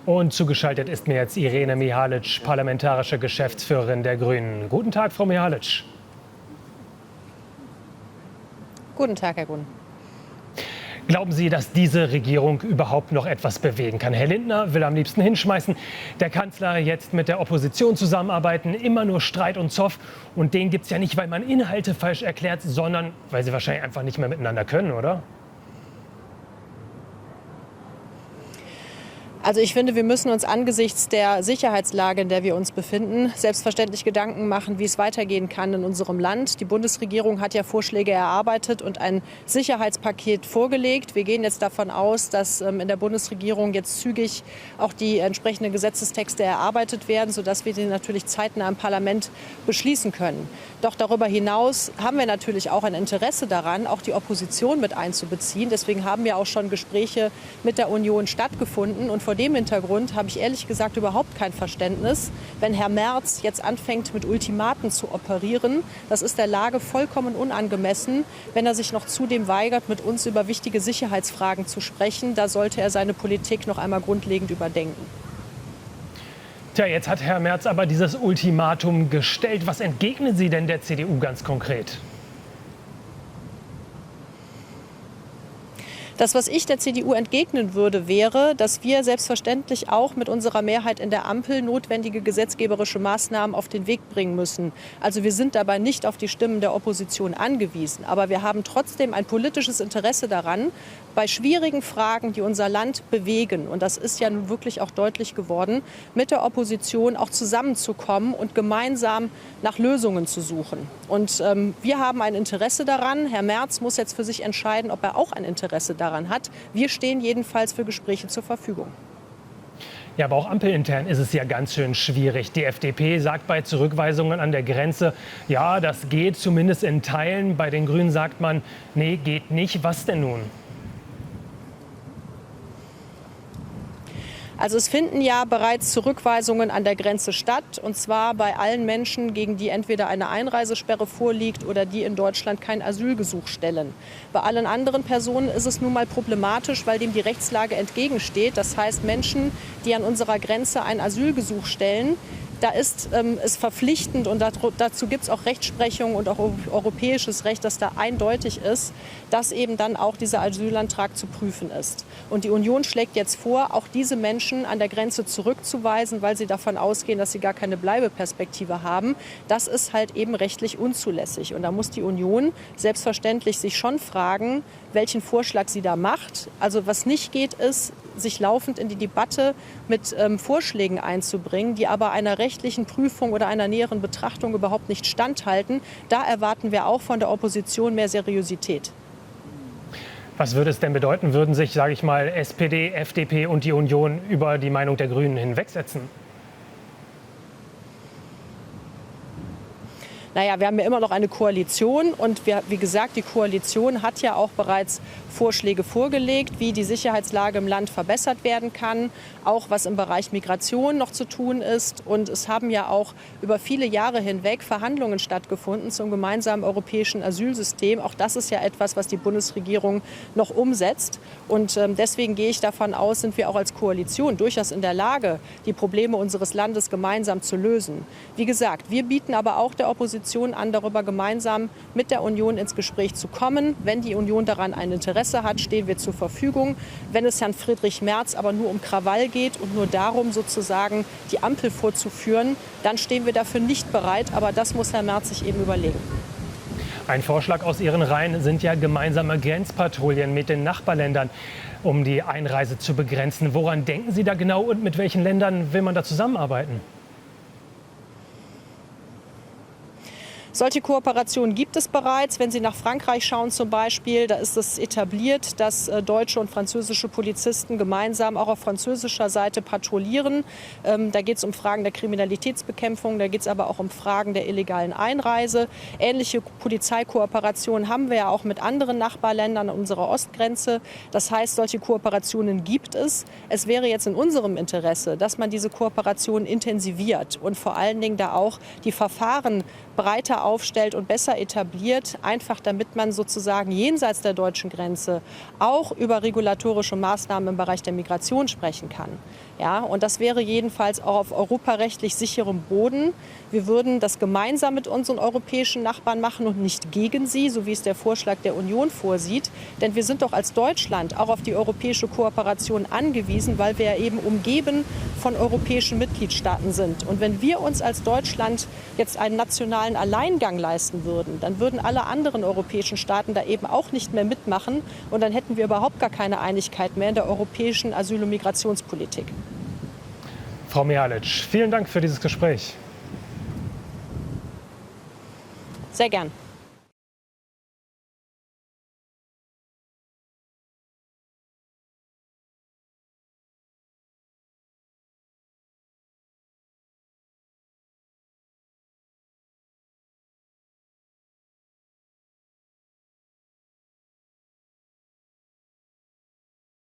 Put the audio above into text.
Und zugeschaltet ist mir jetzt Irene Mihalic, parlamentarische Geschäftsführerin der Grünen. Guten Tag, Frau Mihalic. Guten Tag, Herr Gunn. Glauben Sie, dass diese Regierung überhaupt noch etwas bewegen kann? Herr Lindner will am liebsten hinschmeißen. Der Kanzler jetzt mit der Opposition zusammenarbeiten. Immer nur Streit und Zoff. Und den gibt es ja nicht, weil man Inhalte falsch erklärt, sondern weil sie wahrscheinlich einfach nicht mehr miteinander können, oder? Also ich finde, wir müssen uns angesichts der Sicherheitslage, in der wir uns befinden, selbstverständlich Gedanken machen, wie es weitergehen kann in unserem Land. Die Bundesregierung hat ja Vorschläge erarbeitet und ein Sicherheitspaket vorgelegt. Wir gehen jetzt davon aus, dass in der Bundesregierung jetzt zügig auch die entsprechenden Gesetzestexte erarbeitet werden, sodass wir die natürlich zeitnah im Parlament beschließen können. Doch darüber hinaus haben wir natürlich auch ein Interesse daran, auch die Opposition mit einzubeziehen. Deswegen haben ja auch schon Gespräche mit der Union stattgefunden. Und vor dem Hintergrund habe ich ehrlich gesagt überhaupt kein Verständnis, wenn Herr Merz jetzt anfängt, mit Ultimaten zu operieren. Das ist der Lage vollkommen unangemessen, wenn er sich noch zudem weigert, mit uns über wichtige Sicherheitsfragen zu sprechen. Da sollte er seine Politik noch einmal grundlegend überdenken. Tja, jetzt hat Herr Merz aber dieses Ultimatum gestellt. Was entgegnen Sie denn der CDU ganz konkret? Das, was ich der CDU entgegnen würde, wäre, dass wir selbstverständlich auch mit unserer Mehrheit in der Ampel notwendige gesetzgeberische Maßnahmen auf den Weg bringen müssen. Also wir sind dabei nicht auf die Stimmen der Opposition angewiesen. Aber wir haben trotzdem ein politisches Interesse daran, bei schwierigen Fragen, die unser Land bewegen, und das ist ja nun wirklich auch deutlich geworden, mit der Opposition auch zusammenzukommen und gemeinsam nach Lösungen zu suchen. Und wir haben ein Interesse daran. Herr Merz muss jetzt für sich entscheiden, ob er auch ein Interesse daran hat. Wir stehen jedenfalls für Gespräche zur Verfügung. Ja, aber auch ampelintern ist es ja ganz schön schwierig. Die FDP sagt bei Zurückweisungen an der Grenze, ja, das geht zumindest in Teilen. Bei den Grünen sagt man, nee, geht nicht. Was denn nun? Also es finden ja bereits Zurückweisungen an der Grenze statt, und zwar bei allen Menschen, gegen die entweder eine Einreisesperre vorliegt oder die in Deutschland kein Asylgesuch stellen. Bei allen anderen Personen ist es nun mal problematisch, weil dem die Rechtslage entgegensteht. Das heißt, Menschen, die an unserer Grenze ein Asylgesuch stellen, da ist es verpflichtend, und dazu gibt es auch Rechtsprechung und auch europäisches Recht, das da eindeutig ist, dass eben dann auch dieser Asylantrag zu prüfen ist. Und die Union schlägt jetzt vor, auch diese Menschen an der Grenze zurückzuweisen, weil sie davon ausgehen, dass sie gar keine Bleibeperspektive haben. Das ist halt eben rechtlich unzulässig. Und da muss die Union selbstverständlich sich schon fragen, welchen Vorschlag sie da macht. Also was nicht geht, ist, sich laufend in die Debatte mit Vorschlägen einzubringen, die aber einer rechtlichen Prüfung oder einer näheren Betrachtung überhaupt nicht standhalten. Da erwarten wir auch von der Opposition mehr Seriosität. Was würde es denn bedeuten, würden sich, sage ich mal, SPD, FDP und die Union über die Meinung der Grünen hinwegsetzen? Naja, wir haben ja immer noch eine Koalition, und wie gesagt, die Koalition hat ja auch bereits Vorschläge vorgelegt, wie die Sicherheitslage im Land verbessert werden kann, auch was im Bereich Migration noch zu tun ist. Und es haben ja auch über viele Jahre hinweg Verhandlungen stattgefunden zum gemeinsamen europäischen Asylsystem. Auch das ist ja etwas, was die Bundesregierung noch umsetzt. Und deswegen gehe ich davon aus, sind wir auch als Koalition durchaus in der Lage, die Probleme unseres Landes gemeinsam zu lösen. Wie gesagt, wir bieten aber auch der Opposition an, darüber gemeinsam mit der Union ins Gespräch zu kommen. Wenn die Union daran ein Interesse hat, stehen wir zur Verfügung. Wenn es Herrn Friedrich Merz aber nur um Krawall geht und nur darum, sozusagen die Ampel vorzuführen, dann stehen wir dafür nicht bereit. Aber das muss Herr Merz sich eben überlegen. Ein Vorschlag aus Ihren Reihen sind ja gemeinsame Grenzpatrouillen mit den Nachbarländern, um die Einreise zu begrenzen. Woran denken Sie da genau und mit welchen Ländern will man da zusammenarbeiten? Solche Kooperationen gibt es bereits. Wenn Sie nach Frankreich schauen zum Beispiel, da ist es etabliert, dass deutsche und französische Polizisten gemeinsam auch auf französischer Seite patrouillieren. Da geht es um Fragen der Kriminalitätsbekämpfung, da geht es aber auch um Fragen der illegalen Einreise. Ähnliche Polizeikooperationen haben wir ja auch mit anderen Nachbarländern an unserer Ostgrenze. Das heißt, solche Kooperationen gibt es. Es wäre jetzt in unserem Interesse, dass man diese Kooperation intensiviert und vor allen Dingen da auch die Verfahren breiter aufstellt und besser etabliert, einfach damit man sozusagen jenseits der deutschen Grenze auch über regulatorische Maßnahmen im Bereich der Migration sprechen kann. Ja, und das wäre jedenfalls auch auf europarechtlich sicherem Boden. Wir würden das gemeinsam mit unseren europäischen Nachbarn machen und nicht gegen sie, so wie es der Vorschlag der Union vorsieht. Denn wir sind doch als Deutschland auch auf die europäische Kooperation angewiesen, weil wir ja eben umgeben von europäischen Mitgliedstaaten sind. Und wenn wir uns als Deutschland jetzt einen nationalen Alleingang leisten würden, dann würden alle anderen europäischen Staaten da eben auch nicht mehr mitmachen. Und dann hätten wir überhaupt gar keine Einigkeit mehr in der europäischen Asyl- und Migrationspolitik. Frau Mihalic, vielen Dank für dieses Gespräch. Sehr gern.